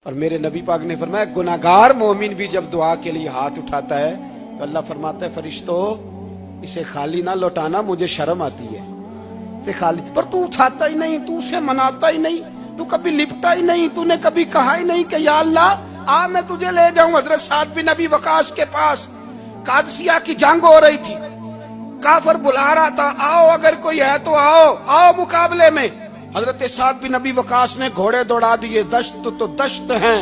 اور میرے نبی پاک نے فرمایا گناہگار مومن بھی جب دعا کے لیے ہاتھ اٹھاتا ہے تو اللہ فرماتا ہے فرشتوں اسے خالی نہ لوٹانا، مجھے شرم آتی ہے اسے خالی، پر تو اٹھاتا ہی نہیں، تو اسے مناتا ہی نہیں، تو کبھی لپٹا ہی نہیں، تو نے کبھی کہا ہی نہیں کہ یا اللہ آ میں تجھے لے جاؤں حضرت سعد بن ابی وقاص کے پاس۔ قادسیہ کی جنگ ہو رہی تھی، کافر بلا رہا تھا آؤ اگر کوئی ہے تو آؤ آؤ مقابلے میں۔ حضرت سعد بن ابی وقاص نے گھوڑے دوڑا دیے، دشت تو دشت ہیں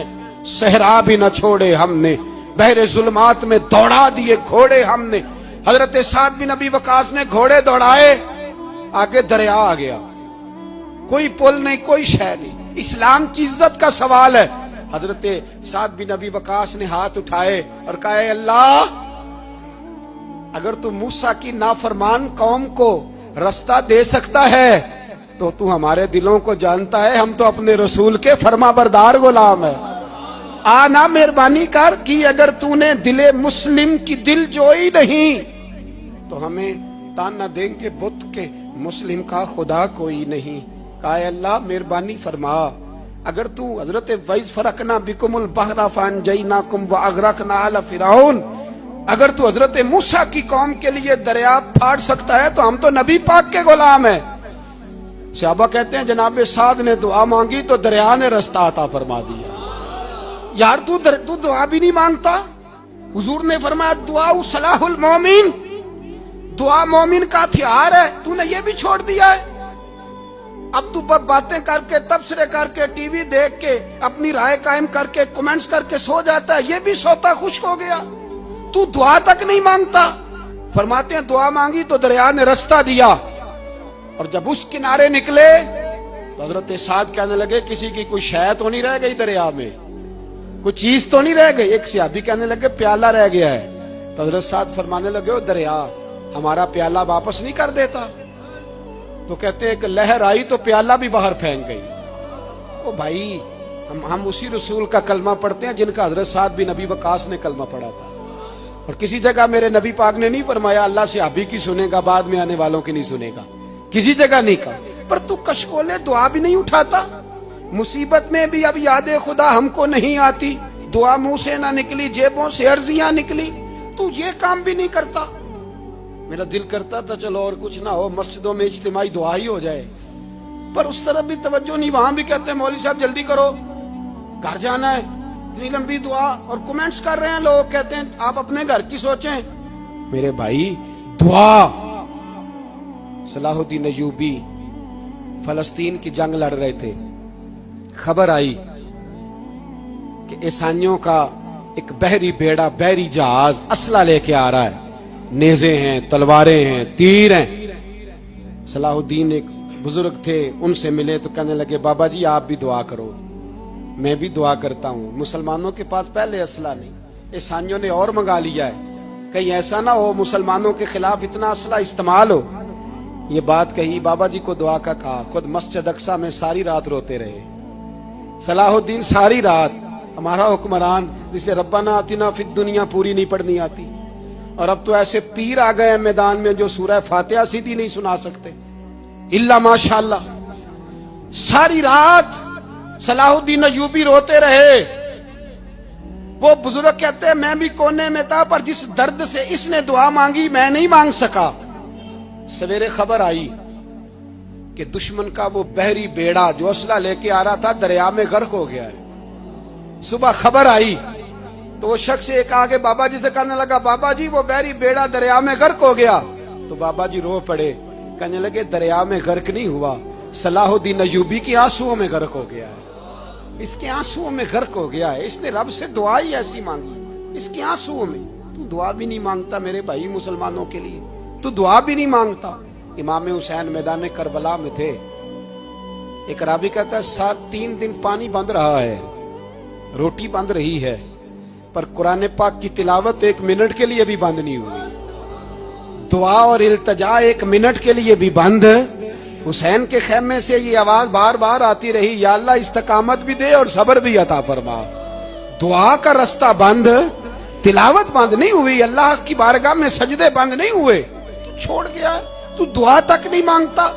صحرا بھی نہ چھوڑے ہم نے، بحر ظلمات میں دوڑا دیے گھوڑے ہم نے۔ حضرت سعد بن ابی وقاص نے گھوڑے دوڑائے، آگے دریا آ گیا، کوئی پل نہیں کوئی شے نہیں، اسلام کی عزت کا سوال ہے۔ حضرت سعد بن ابی وقاص نے ہاتھ اٹھائے اور کہا اے اللہ اگر تو موسیٰ کی نافرمان قوم کو رستہ دے سکتا ہے تو تو ہمارے دلوں کو جانتا ہے، ہم تو اپنے رسول کے فرما بردار غلام ہیں، آنا مہربانی کر کی اگر تو نے دل مسلم کی دل جوئی نہیں تو ہمیں تانا دیں گے بت کے مسلم کا خدا کوئی نہیں۔ کہا اے اللہ مہربانی فرما اگر تو حضرت وَإِذْ فَرَقْنَا بِكُمُ الْبَحْرَ فَأَنْجَيْنَاكُمْ وَأَغْرَقْنَا آلَ فِرْعَوْنَ، اگر تو حضرت موسیٰ کی قوم کے لیے دریا پھاڑ سکتا ہے تو ہم تو نبی پاک کے غلام ہیں۔ صحابہ کہتے ہیں جناب سعد نے دعا مانگی تو دریا نے رستہ عطا فرما دیا۔ یار تو دعا بھی نہیں مانگتا؟ حضور نے فرمایا دعا صلاح المومن، دعا مومن کا ہتھیار ہے، تو نے یہ بھی چھوڑ دیا ہے۔ اب تو باتیں کر کے تبصرے کر کے ٹی وی دیکھ کے اپنی رائے قائم کر کے کمنٹس کر کے سو جاتا ہے، یہ بھی سوتا خشک ہو گیا، تو دعا تک نہیں مانگتا۔ فرماتے ہیں دعا مانگی تو دریا نے رستہ دیا، اور جب اس کنارے نکلے تو حضرت سعد کہنے لگے کسی کی کوئی شے تو نہیں رہ گئی دریا میں، کوئی چیز تو نہیں رہ گئی۔ ایک صحابی کہنے لگے پیالہ رہ گیا ہے، تو حضرت سعد فرمانے لگے او دریا ہمارا پیالہ واپس نہیں کر دیتا؟ تو کہتے ہیں کہ لہر آئی تو پیالہ بھی باہر پھینک گئی۔ او بھائی ہم اسی رسول کا کلمہ پڑھتے ہیں جن کا حضرت سعد بن ابی وقاص نے کلمہ پڑھا تھا، اور کسی جگہ میرے نبی پاک نے نہیں فرمایا اللہ صحابی کی سنے گا بعد میں آنے والوں کی نہیں سنے گا، کسی جگہ نہیں کہا۔ پر تو کشکولے دعا بھی نہیں اٹھاتا، مصیبت میں بھی اب یاد خدا ہم کو نہیں آتی، دعا منہ سے نہ نکلی جیبوں سے عرضیاں نکلی، تو یہ کام بھی نہیں کرتا۔ میرا دل کرتا تھا چلو اور کچھ نہ ہو مسجدوں میں اجتماعی دعا ہی ہو جائے، پر اس طرف بھی توجہ نہیں، وہاں بھی کہتے ہیں مولوی صاحب جلدی کرو گھر جانا ہے، اتنی لمبی دعا، اور کمنٹس کر رہے ہیں لوگ کہتے ہیں آپ اپنے گھر کی سوچیں۔ میرے بھائی دعا، صلاح الدین ایوبی فلسطین کی جنگ لڑ رہے تھے، خبر آئی کہ عیسائیوں کا ایک بحری بیڑا بحری جہاز اسلحہ لے کے آ رہا ہے، نیزے ہیں تلواریں ہیں تیر ہیں۔ صلاح الدین ایک بزرگ تھے، ان سے ملے تو کہنے لگے بابا جی آپ بھی دعا کرو۔ میں بھی دعا کرتا ہوں، مسلمانوں کے پاس پہلے اسلحہ نہیں، عیسائیوں نے اور منگا لیا ہے، کہیں ایسا نہ ہو مسلمانوں کے خلاف اتنا اسلحہ استعمال ہو۔ یہ بات کہی، بابا جی کو دعا کا کہا، خود مسجد اقصی میں ساری رات روتے رہے۔ صلاح الدین ساری رات، ہمارا حکمران جسے ربنا آتنا فی الدنیا پوری نہیں پڑھنی آتی، اور اب تو ایسے پیر آ گئے ہیں میدان میں جو سورہ فاتحہ سیدھی نہیں سنا سکتے الا ماشاءاللہ۔ ساری رات صلاح الدین ایوبی روتے رہے۔ وہ بزرگ کہتے ہیں میں بھی کونے میں تھا، پر جس درد سے اس نے دعا مانگی میں نہیں مانگ سکا۔ سویرے خبر آئی کہ دشمن کا وہ بحری بیڑا جو اسلحہ لے کے آ رہا تھا دریا میں غرق ہو گیا ہے۔ صبح خبر آئی تو وہ شخص ایک آگے بابا جی سے کہنے لگا بابا جی وہ بحری بیڑا دریا میں غرق ہو گیا، تو بابا جی رو پڑے، کہنے لگے دریا میں غرق نہیں ہوا، صلاح الدین ایوبی کی آنسوؤں میں غرق ہو گیا ہے، اس کے آنسوؤں میں غرق ہو گیا ہے، اس نے رب سے دعا ہی ایسی مانگی اس کے آنسوؤں میں۔ تو دعا بھی نہیں مانگتا میرے بھائی مسلمانوں کے لیے، تو دعا بھی نہیں مانگتا۔ امام حسین میدان کربلا میں تھے، ایک راوی کہتا ہے 3 دن پانی بند رہا ہے، روٹی بند رہی ہے، پر قرآن پاک کی تلاوت 1 منٹ کے لیے بھی بند نہیں ہوئی، دعا اور التجا 1 منٹ کے لیے بھی بند۔ حسین کے خیمے سے یہ آواز بار بار آتی رہی یا اللہ استقامت بھی دے اور صبر بھی عطا فرما۔ دعا کا رستہ بند، تلاوت بند نہیں ہوئی، اللہ کی بارگاہ میں سجدے بند نہیں ہوئے، تو چھوڑ گیا، تو دعا تک نہیں مانگتا۔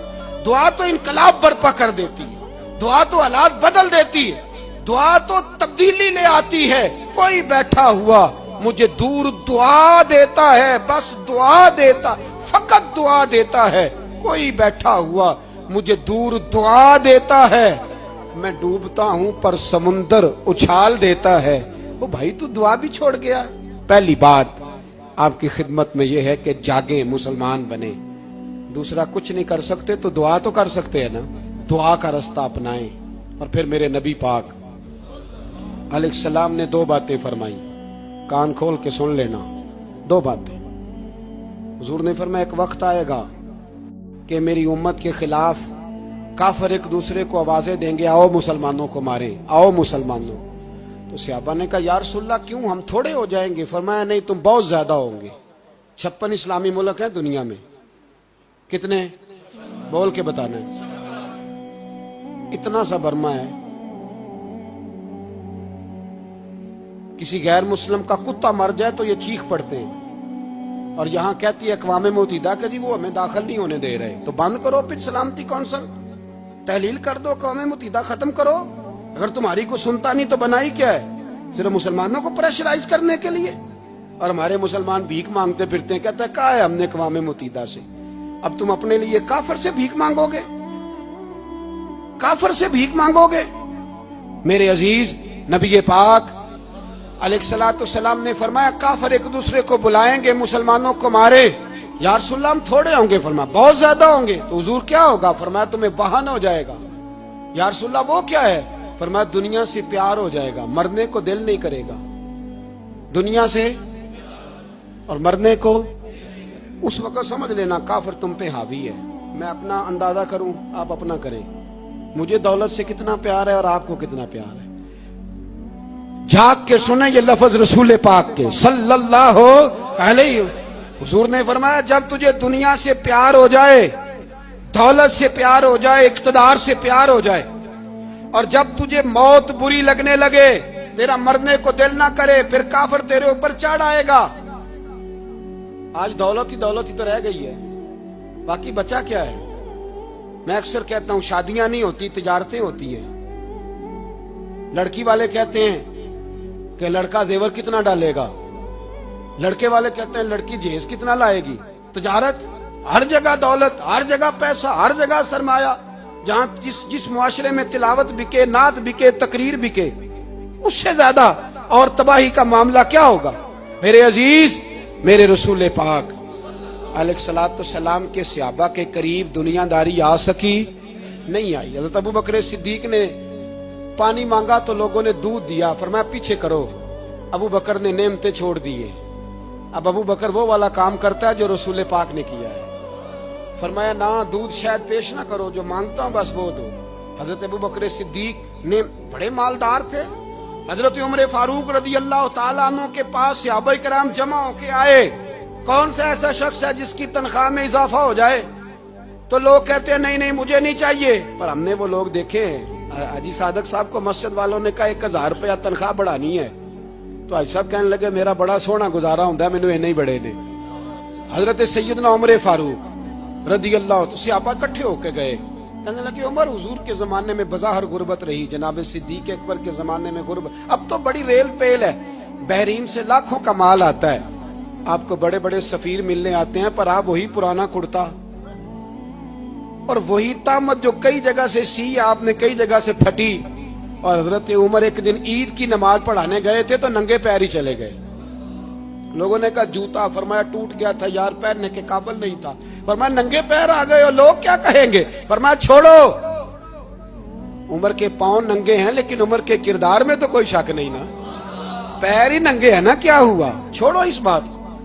دعا تو انقلاب برپا کر دیتی ہے، دعا تو حالات بدل دیتی ہے۔ دعا تو تبدیلی لے آتی ہے. کوئی بیٹھا ہوا مجھے دور دعا دیتا ہے, بس دعا دیتا, فقط دعا دیتا ہے. کوئی بیٹھا ہوا مجھے دور دعا دیتا ہے, میں ڈوبتا ہوں پر سمندر اچھال دیتا ہے. وہ بھائی تو دعا بھی چھوڑ گیا. پہلی بات آپ کی خدمت میں یہ ہے کہ جاگیں, مسلمان بنے. دوسرا کچھ نہیں کر سکتے تو دعا تو کر سکتے ہیں نا. دعا کا رستہ اپنائیں. اور پھر میرے نبی پاک علیہ السلام نے 2 باتیں فرمائی, کان کھول کے سن لینا. 2 باتیں حضور نے فرمایا ایک وقت آئے گا کہ میری امت کے خلاف کافر ایک دوسرے کو آوازیں دیں گے, آؤ مسلمانوں کو ماریں, آؤ مسلمانوں. تو صحابہ نے کہا یا رسول اللہ کیوں, ہم تھوڑے ہو جائیں گے؟ فرمایا نہیں, تم بہت زیادہ ہوں گے. 56 اسلامی ملک ہیں دنیا میں. کتنے بول کے بتانا ہے. اتنا سا برما ہے, کسی غیر مسلم کا کتا مر جائے تو یہ چیخ پڑتے ہیں. اور یہاں کہتی ہے اقوام متحدہ کہ جی وہ ہمیں داخل نہیں ہونے دے رہے. تو بند کرو پھر سلامتی کونسل, تحلیل کر دو, اقوام متحدہ ختم کرو. اگر تمہاری کو سنتا نہیں تو بنائی کیا ہے؟ صرف مسلمانوں کو پریشرائز کرنے کے لیے. اور ہمارے مسلمان بھیک مانگتے پھرتے ہیں, کہتے ہیں کہا ہے ہم نے اقوام متحدہ سے. اب تم اپنے لیے کافر سے بھیک مانگو گے, کافر سے بھیک مانگو گے؟ میرے عزیز نبی پاک علیہ الصلوۃ والسلام نے فرمایا کافر ایک دوسرے کو بلائیں گے مسلمانوں کو مارے. یا رسول اللہ ہم تھوڑے ہوں گے. فرمایا بہت زیادہ ہوں گے. تو حضور کیا ہوگا؟ فرمایا تمہیں وہن ہو جائے گا. یا رسول اللہ وہ کیا ہے؟ فرمایا دنیا سے پیار ہو جائے گا, مرنے کو دل نہیں کرے گا. دنیا سے اور مرنے کو. اس وقت سمجھ لینا کافر تم پہ حاوی ہے. میں اپنا اندازہ کروں, آپ اپنا کریں. مجھے دولت سے کتنا پیار ہے اور آپ کو کتنا پیار ہے. جھاگ کے سنیں یہ لفظ رسول پاک کے صلی اللہ علیہ. حضور نے فرمایا جب تجھے دنیا سے پیار ہو جائے, دولت سے پیار ہو جائے, اقتدار سے پیار ہو جائے, اور جب تجھے موت بری لگنے لگے, تیرا مرنے کو دل نہ کرے, پھر کافر تیرے اوپر چڑھ آئے گا. آج دولت ہی تو رہ گئی ہے, باقی بچا کیا ہے؟ میں اکثر کہتا ہوں شادیاں نہیں ہوتی, تجارتیں ہوتی ہیں. لڑکی والے کہتے ہیں کہ لڑکا زیور کتنا ڈالے گا, لڑکے والے کہتے ہیں لڑکی جہیز کتنا لائے گی. تجارت, ہر جگہ دولت, ہر جگہ پیسہ, ہر جگہ سرمایہ. جہاں جس معاشرے میں تلاوت بکے, نعت بکے, تقریر بکے, اس سے زیادہ اور تباہی کا معاملہ کیا ہوگا؟ میرے عزیز میرے رسول پاک علیہ الصلوۃ والسلام کے صحابہ کے قریب دنیا داری آ سکی نہیں آئی. حضرت ابو بکر صدیق نے پانی مانگا تو لوگوں نے دودھ دیا. فرمایا پیچھے کرو. ابو بکر نے نعمتیں چھوڑ دیے. اب ابو بکر وہ والا کام کرتا ہے جو رسول پاک نے کیا ہے. فرمایا نہ دودھ شاید پیش نہ کرو, جو مانگتا ہوں بس وہ دو. حضرت ابو بکر صدیق نے بڑے مالدار تھے. حضرت عمر فاروق رضی اللہ تعالیٰ عنہ کے پاس صحابہ کرام جمع ہو کے آئے. کون سا ایسا شخص ہے جس کی تنخواہ میں اضافہ ہو جائے؟ تو لوگ کہتے ہیں نہیں مجھے نہیں چاہیے. پر ہم نے وہ لوگ دیکھے ہیں. حاجی صادق صاحب کو مسجد والوں نے کہا 1000 روپیہ تنخواہ بڑھانی ہے, تو حاجی صاحب کہنے لگے میرا بڑا سونا گزارا ہوتا ہے, مینوں یہ نہیں بڑے نے. حضرت سیدنا عمر فاروق رضی اللہ صحابہ اکٹھے ہو کے گئے. کہنے لگے عمر حضور کے زمانے میں بظاہر غربت رہی, جناب صدیق اکبر کے زمانے میں غربت, اب تو بڑی ریل پیل ہے, بحرین سے لاکھوں کا مال آتا ہے, آپ کو بڑے بڑے سفیر ملنے آتے ہیں, پر آپ وہی پرانا کرتا اور وہی طامت جو کئی جگہ سے سی آپ نے کئی جگہ سے پھٹی. اور حضرت عمر ایک دن عید کی نماز پڑھانے گئے تھے تو ننگے پیر ہی چلے گئے. لوگوں نے کہا جوتا, فرمایا ٹوٹ گیا تھا یار, پہننے کے قابل نہیں تھا. فرمایا ننگے پیر آ گئے اور لوگ کیا کہیں گے؟ فرمایا چھوڑو, عمر کے پاؤں ننگے ہیں لیکن عمر کے کردار میں تو کوئی شک نہیں نا, پیر ہی ننگے ہیں نا, کیا ہوا؟ چھوڑو اس بات کو.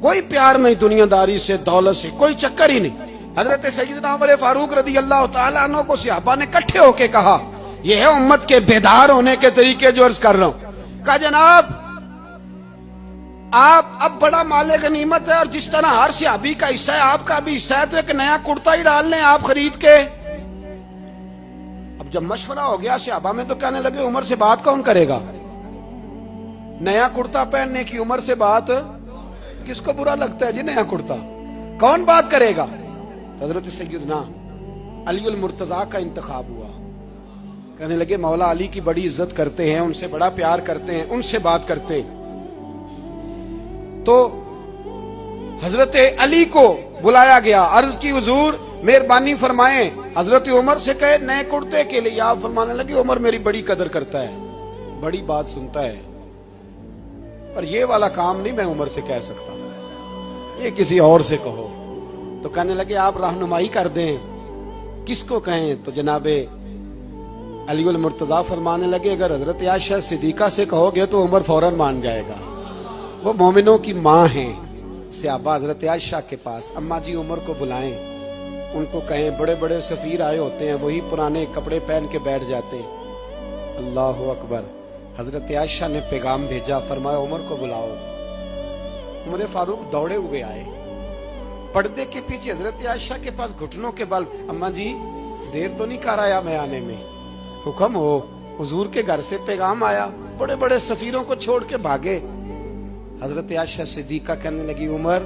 کوئی پیار نہیں دنیا داری سے, دولت سے, کوئی چکر ہی نہیں. حضرت سیدنا عمر فاروق رضی اللہ تعالیٰ عنہ کو صحابہ نے اکٹھے ہو کے کہا, یہ ہے امت کے بیدار ہونے کے طریقے جو عرض کر رہا ہوں. کہا جناب آپ اب بڑا مال غنیمت ہے, اور جس طرح ہر صحابی کا حصہ ہے آپ کا بھی حصہ ہے, تو ایک نیا کرتا ہی ڈال لیں آپ خرید کے. اب جب مشورہ ہو گیا صحابہ میں تو کہنے لگے عمر سے بات کون کرے گا؟ نیا کرتا پہننے کی عمر سے بات کس کو برا لگتا ہے جی؟ نیا کرتا کون بات کرے گا؟ حضرت سیدنا علی المرتضیٰ کا انتخاب ہوا. کہنے لگے مولا علی کی بڑی عزت کرتے ہیں، ان سے بڑا پیار کرتے ہیں، ان سے بات کرتے ہیں۔ تو حضرت علی کو بلایا گیا، عرض کی حضور مہربانی فرمائیں، حضرت عمر سے کہے نئے کرتے کے لیے۔ آپ فرمانے لگے عمر میری بڑی قدر کرتا ہے، بڑی بات سنتا ہے، پر یہ والا کام نہیں میں عمر سے کہہ سکتا، یہ کسی اور سے کہو۔ تو کہنے لگے آپ رہنمائی کر دیں، کس کو کہیں؟ تو جناب علی المرتضیٰ فرمانے لگے اگر حضرت عائشہ صدیقہ سے کہو گے تو عمر فوراً مان جائے گا، وہ مومنوں کی ماں ہیں۔ صحابہ حضرت عائشہ کے پاس، اماں جی عمر کو بلائیں، ان کو کہیں بڑے بڑے سفیر آئے ہوتے ہیں، وہی پرانے کپڑے پہن کے بیٹھ جاتے ہیں۔ اللہ اکبر۔ حضرت عائشہ نے پیغام بھیجا، فرمایا عمر کو بلاؤ۔ عمر فاروق دوڑے ہوئے آئے، پردے کے پیچھے حضرت عائشہ کے پاس گھٹنوں کے بل، اماں جی دیر تو نہیں کر آیا میں آنے میں؟ حکم ہو، حضور کے گھر سے پیغام آیا، بڑے بڑے سفیروں کو چھوڑ کے بھاگے۔ حضرت عائشہ صدیقہ کہنے لگی عمر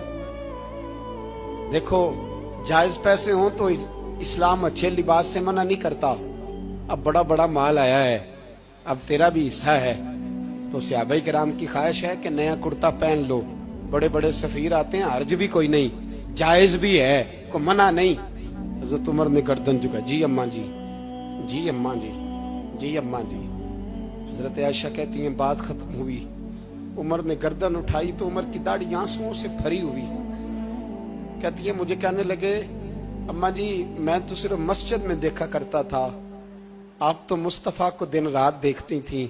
دیکھو جائز پیسے ہوں تو اسلام اچھے لباس سے منع نہیں کرتا، اب بڑا بڑا مال آیا ہے، اب تیرا بھی حصہ ہے، تو صحابہ کرام کی خواہش ہے کہ نیا کرتا پہن لو، بڑے بڑے سفیر آتے ہیں، حرج بھی کوئی نہیں، جائز بھی ہے، کوئی منع نہیں۔ حضرت عمر نے گردن جھکا، جی اماں جی، جی اماں جی، جی اماں جی۔ حضرت عائشہ کہتی ہیں بات ختم ہوئی، عمر نے گردن اٹھائی تو عمر کی داڑھی آنسوؤں سے بھری ہوئی، کہتی ہے مجھے کہنے لگے اماں جی میں تو صرف مسجد میں دیکھا کرتا تھا، آپ تو مصطفیٰ کو دن رات دیکھتی تھیں،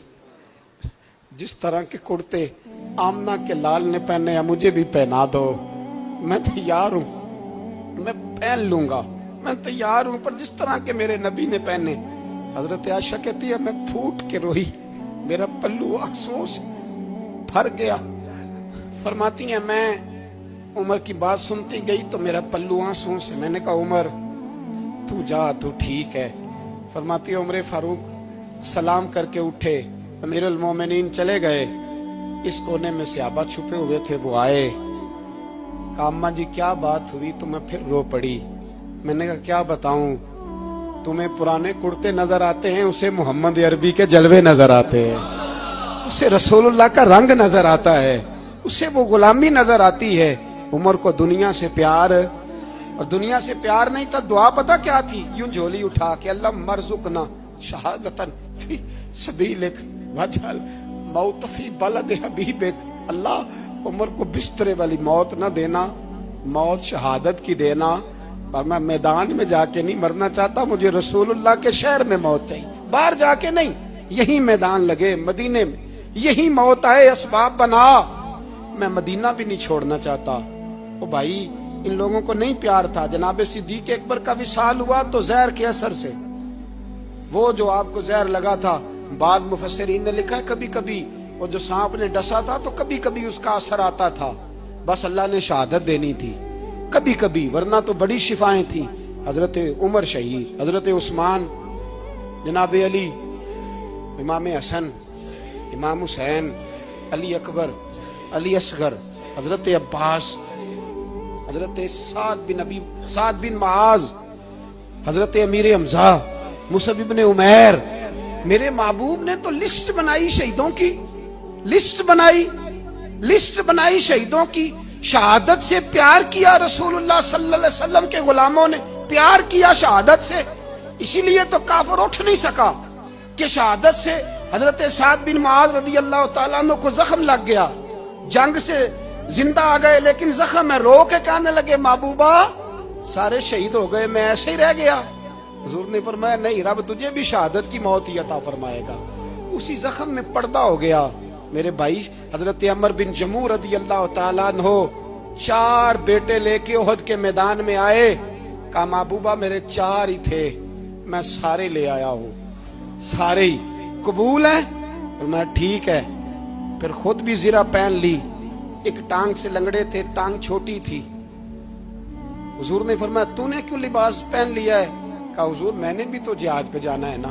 جس طرح کے کرتے آمنہ کے لال نے پہنے ہیں مجھے بھی پہنا دو، میں تیار ہوں، میں پہن لوں گا، میں تیار ہوں، پر جس طرح کے میرے نبی نے پہنے۔ حضرت عائشہ کہتی ہے میں پھوٹ کے روئی، میرا پلو آنسوؤں سے بھر گیا۔ فرماتی ہیں میں عمر کی بات سنتی گئی تو میرا پلو آنسوؤں سے، میں نے کہا عمر تو جا، تو ٹھیک ہے۔ فرماتی ہے عمر فاروق سلام کر کے اٹھے، امیر المومنین چلے گئے، اس کونے میں صحابہ چھپے ہوئے تھے، وہ آئے، کہا اماں جی کیا بات ہوئی؟ تو میں پھر رو پڑی۔ میں نے کہا کیا بتاؤں، تمہیں پرانے کرتے نظر آتے ہیں، اسے محمد عربی کے جلوے نظر آتے ہیں، اسے رسول اللہ کا رنگ نظر آتا ہے، اسے وہ غلامی نظر آتی ہے۔ عمر کو دنیا سے پیار، اور دنیا سے پیار نہیں تھا، دعا پتہ کیا تھی؟ یوں جھولی اٹھا کے اللہ مرزقنا شہادتن فی سبیلک وجعل موت فی بلد حبیبک، اللہ عمر کو بسترے والی موت نہ دینا، موت شہادت کی دینا، اور میں میدان میں جا کے نہیں مرنا چاہتا، مجھے رسول اللہ کے شہر میں موت چاہیے، باہر جا کے نہیں، یہی میدان لگے مدینے میں، یہی موت آئے، اسباب بنا، میں مدینہ بھی نہیں چھوڑنا چاہتا۔ او بھائی ان لوگوں کو نہیں پیار تھا، جناب صدیق اکبر کا وصال ہوا تو زہر کے اثر سے، وہ جو آپ کو زہر لگا تھا، بعض مفسرین نے لکھا ہے کبھی کبھی وہ جو سانپ نے ڈسا تھا تو کبھی کبھی اس کا اثر آتا تھا، بس اللہ نے شہادت دینی تھی کبھی کبھی، ورنہ تو بڑی شفائیں تھیں۔ حضرت عمر شہید، حضرت عثمان، جناب علی، امام حسن، امام حسین، علی اکبر، علی اصغر، حضرت عباس، حضرت سعد بن معاذ، حضرت امیر حمزہ، مصعب بن عمیر، میرے محبوب نے تو لسٹ بنائی شہیدوں کی، لسٹ بنائی شہیدوں کی، شہادت سے پیار کیا رسول اللہ صلی اللہ علیہ وسلم کے غلاموں نے، پیار کیا شہادت سے، اسی لیے تو کافر اٹھ نہیں سکا کہ شہادت سے حضرت سعد بن معاذ رضی اللہ تعالیٰ عنہ کو زخم لگ گیا، جنگ سے زندہ آ گئے لیکن زخم ہے، رو کے کہنے لگے محبوبہ سارے شہید ہو گئے، میں ایسے ہی رہ گیا۔ حضور نے فرمایا نہیں، رب تجھے بھی شہادت کی موت ہی عطا فرمائے گا، اسی زخم میں پردہ ہو گیا۔ میرے بھائی حضرت عمر بن جموع رضی اللہ تعالیٰ عنہ 4 بیٹے لے کے احد کے میدان میں آئے، کہا محبوبہ میرے 4 ہی تھے، میں سارے لے آیا ہوں، سارے ہی قبول ہے؟ میں ٹھیک ہے، پھر خود بھی زرہ پہن لی، ایک ٹانگ سے لنگڑے تھے، ٹانگ چھوٹی تھی، حضور نے فرمایا تو نے کیوں لباس پہن لیا ہے؟ کہا حضور میں نے بھی تو جہاد پہ جانا ہے نا۔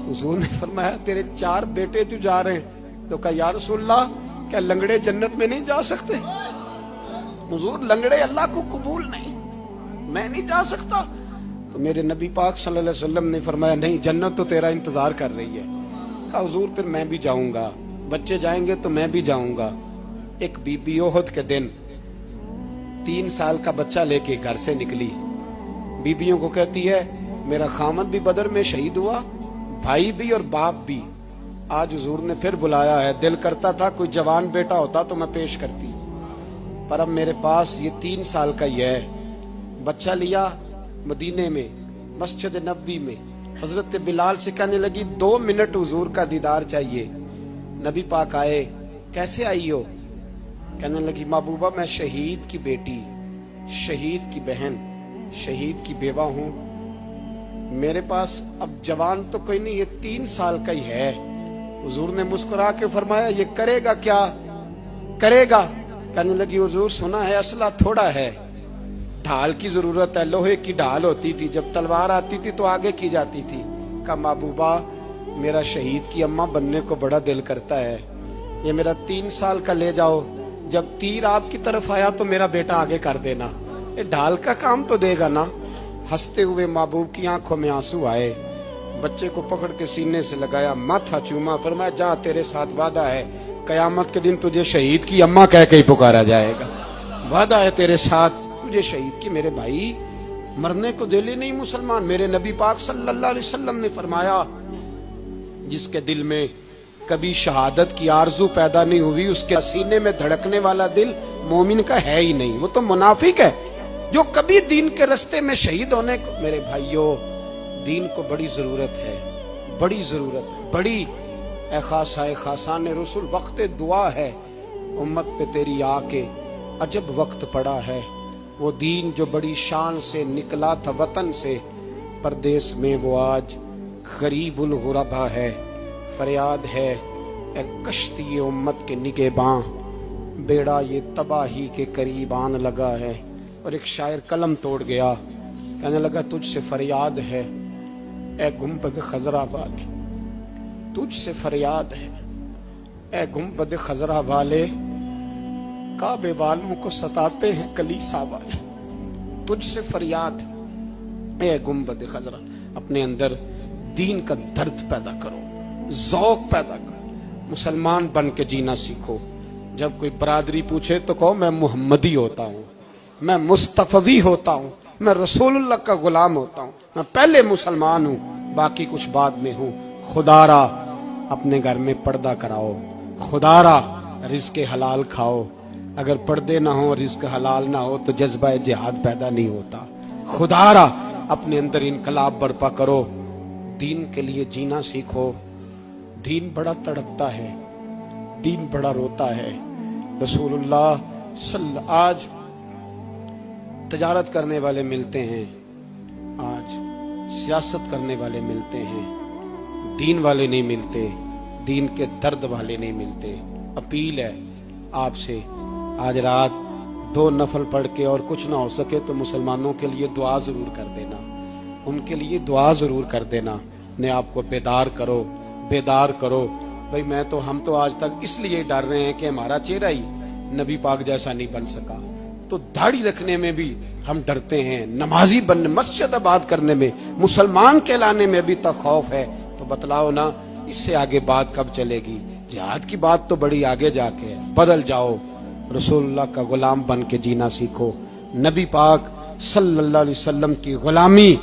حضور نے فرمایا تیرے 4 بیٹے جو جا رہے ہیں، تو کہا یا رسول اللہ کیا لنگڑے جنت میں نہیں جا سکتے؟ حضور لنگڑے اللہ کو قبول نہیں، میں نہیں جا سکتا۔ تو میرے نبی پاک صلی اللہ علیہ وسلم نے فرمایا نہیں، جنت تو تیرا انتظار کر رہی ہے۔ کہا حضور پھر میں بھی جاؤں گا، بچے جائیں گے تو میں بھی جاؤں گا۔ ایک بی بی احد کے دن 3 سال کا بچہ لے کے گھر سے نکلی، بیبیوں کو کہتی ہے میرا خامد بھی بدر میں شہید ہوا، بھائی بھی اور باپ بھی۔ آج حضور نے پھر بلایا ہے، دل کرتا تھا کوئی جوان بیٹا ہوتا تو میں پیش کرتی، پر اب میرے پاس یہ 3 سال کا ہی ہے۔ بچہ لیا مدینے میں مسجد نبوی میں، حضرت بلال سے کہنے لگی 2 منٹ حضور کا دیدار چاہیے۔ نبی پاک آئے، کیسے آئی ہو؟ کہنے لگی محبوبہ میں شہید کی بیٹی، شہید کی بہن، شہید کی بیوہ ہوں، میرے پاس اب جوان تو کوئی نہیں، یہ 3 سال کا ہی ہے۔ حضور نے مسکرا کے فرمایا یہ کرے گا کیا کرے گا؟ کہنے لگی حضور سنا ہے اسلحہ تھوڑا ہے، ڈھال کی ضرورت ہے، لوہے کی ڈھال ہوتی تھی، جب تلوار آتی تھی تو آگے کی جاتی تھی۔ کہا محبوبہ میرا شہید کی اماں بننے کو بڑا دل کرتا ہے، یہ میرا 3 سال کا لے جاؤ، جب تیر آپ کی طرف آیا تو میرا بیٹا آگے کر دینا، یہ ڈھال کا کام تو دے گا نا۔ ہنستے ہوئے محبوب کی آنکھوں میں آنسو آئے، بچے کو پکڑ کے سینے سے لگایا، ماتھا چوما، فرمایا جا تیرے ساتھ وعدہ ہے قیامت کے دن تجھے شہید کی اماں کہہ کے ہی پکارا جائے گا، وعدہ ہے تیرے ساتھ تجھے شہید کی۔ میرے بھائی مرنے کو دل ہی نہیں مسلمان۔ میرے نبی پاک صلی اللہ علیہ وسلم نے فرمایا جس کے دل میں کبھی شہادت کی آرزو پیدا نہیں ہوئی، اس کے سینے میں دھڑکنے والا دل مومن کا ہے ہی نہیں، وہ تو منافق ہے۔ جو کبھی دین کے رستے میں شہید ہونے کو، میرے بھائیوں دین کو بڑی ضرورت ہے، بڑی ضرورت ہے، بڑی۔ اے خاصائے خاصان رسول وقت دعا ہے، امت پہ تیری آ کے عجب وقت پڑا ہے۔ وہ دین جو بڑی شان سے نکلا تھا وطن سے، پردیس میں وہ آج غریب الغربا ہے۔ فریاد ہے اے کشتی امت کے نگہباں، بیڑا یہ تباہی کے قریب آن لگا ہے۔ اور ایک شاعر قلم توڑ گیا، کہنے لگا تجھ سے فریاد ہے اے گنبد خضرا والے، تجھ سے فریاد ہے اے گنبد خضرا والے، کعبے والوں کو ستاتے ہیں کلیسا والے۔ تجھ سے فریاد اے گنبد خضرا، اپنے اندر دین کا درد پیدا کرو، ذوق پیدا کرو، مسلمان بن کے جینا سیکھو۔ جب کوئی برادری پوچھے تو کہو میں محمدی ہوتا ہوں، میں مصطفی ہوتا ہوں، میں رسول اللہ کا غلام ہوتا ہوں، میں پہلے مسلمان ہوں، باقی کچھ بعد میں ہوں۔ خدا را اپنے گھر میں پردہ کراؤ، خدا را رزق حلال کھاؤ، اگر پردے نہ ہو رزق حلال نہ ہو تو جذبہ جہاد پیدا نہیں ہوتا۔ خدا را اپنے اندر انقلاب برپا کرو، دین کے لیے جینا سیکھو۔ دین بڑا تڑپتا ہے، دین بڑا روتا ہے۔ رسول اللہ آج تجارت کرنے والے ملتے ہیں، آج سیاست کرنے والے ملتے ہیں، دین والے نہیں ملتے، دین کے درد والے نہیں ملتے۔ اپیل ہے آپ سے، آج رات 2 نفل پڑھ کے اور کچھ نہ ہو سکے تو مسلمانوں کے لیے دعا ضرور کر دینا، ان کے لیے دعا ضرور کر دینا، اپنے آپ کو بیدار کرو، بیدار کرو۔ بھئی ہم تو آج تک اس لیے ڈر رہے ہیں کہ ہمارا چہرہ ہی نبی پاک جیسا نہیں بن سکا، تو داڑھی رکھنے میں بھی ہم ڈرتے ہیں، نمازی بننے، مسجد آباد کرنے میں، مسلمان کہلانے میں بھی تک خوف ہے۔ تو بتلاؤ نا اس سے آگے بات کب چلے گی؟ جہاد کی بات تو بڑی آگے جا کے ہے۔ بدل جاؤ، رسول اللہ کا غلام بن کے جینا سیکھو، نبی پاک صلی اللہ علیہ وسلم کی غلامی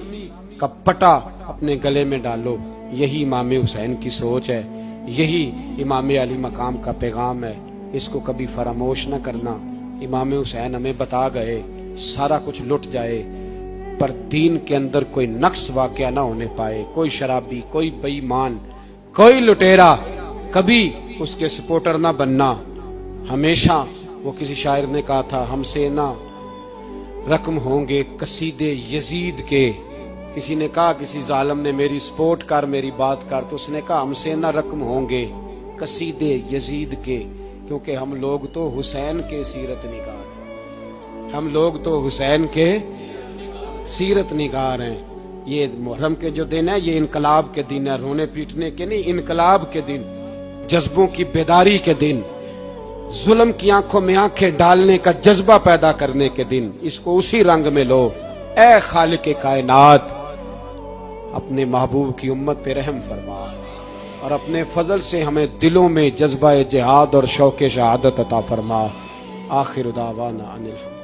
کا پٹا اپنے گلے میں ڈالو۔ یہی امام حسین کی سوچ ہے، یہی امام علی مقام کا پیغام ہے، اس کو کبھی فراموش نہ کرنا۔ امام حسین ہمیں بتا گئے سارا کچھ لٹ جائے پر دین کے اندر کوئی نقص واقعہ نہ ہونے پائے، کوئی شرابی، کوئی بے ایمان، کوئی لٹیرا کبھی اس کے سپورٹر نہ بننا۔ ہمیشہ وہ کسی شاعر نے کہا تھا ہم سے نہ رقم ہوں گے قصیدے یزید کے، کسی نے کہا کسی ظالم نے میری سپورٹ کر، میری بات کر، تو اس نے کہا ہم سے نہ رقم ہوں گے قصیدے یزید کے، کیونکہ ہم لوگ تو حسین کے سیرت نگار ہیں، ہم لوگ تو حسین کے سیرت نگار ہیں۔ یہ محرم کے جو دن ہے یہ انقلاب کے دن ہے، رونے پیٹنے کے نہیں، انقلاب کے دن، جذبوں کی بیداری کے دن، ظلم کی آنکھوں میں آنکھیں ڈالنے کا جذبہ پیدا کرنے کے دن۔ اس کو اسی رنگ میں لو۔ اے خالق کائنات، اپنے محبوب کی امت پہ رحم فرما اور اپنے فضل سے ہمیں دلوں میں جذبہ جہاد اور شوق شہادت عطا فرما. آخر دعوانا ان الحمد.